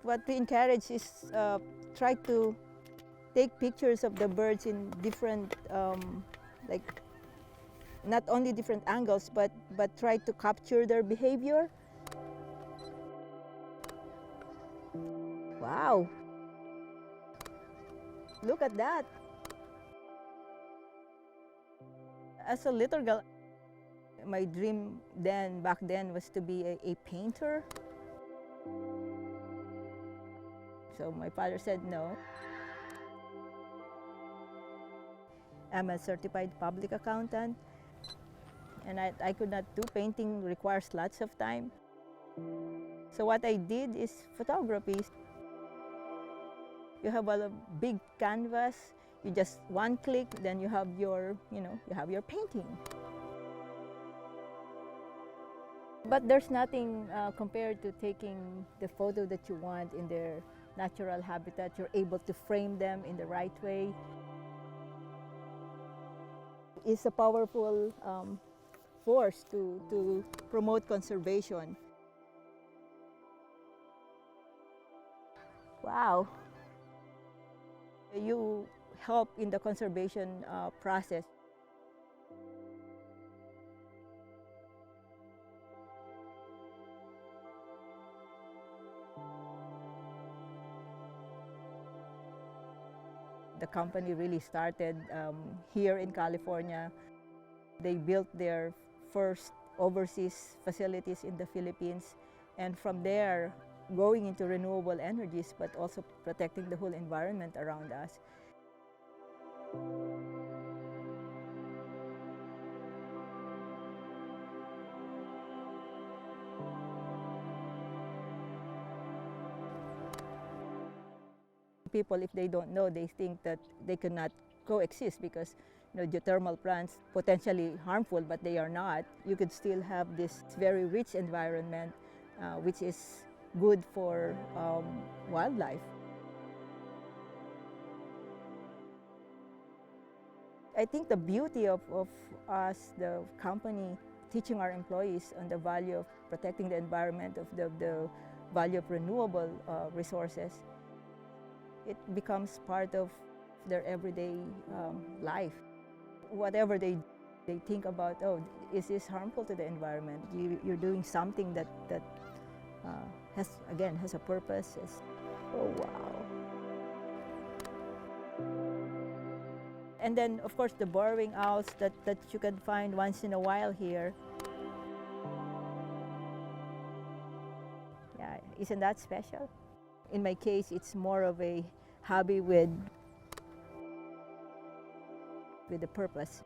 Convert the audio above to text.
what we encourage is try to take pictures of the birds in different, like not only different angles, but try to capture their behavior. Wow! Look at that! As a little girl, my dream back then was to be a painter. So my father said no. I'm a certified public accountant, and I could not do painting, requires lots of time. So what I did is photography. You have a big canvas, you just one click, then you have your, you have your painting. But there's nothing compared to taking the photo that you want in their natural habitat. You're able to frame them in the right way. It's a powerful force to promote conservation. Wow. You help in the conservation process. The company really started here in California. They built their first overseas facilities in the Philippines, and from there, going into renewable energies, but also protecting the whole environment around us. People, if they don't know, they think that they cannot coexist because geothermal plants potentially harmful, but they are not. You could still have this very rich environment, which is good for wildlife. I think the beauty of us, the company, teaching our employees on the value of protecting the environment, of the value of renewable resources, it becomes part of their everyday life. Whatever they think about, oh, is this harmful to the environment? You're doing something that has a purpose. Oh, wow. And then, of course, the burrowing owls that you can find once in a while here. Yeah, isn't that special? In my case, it's more of a hobby with a purpose.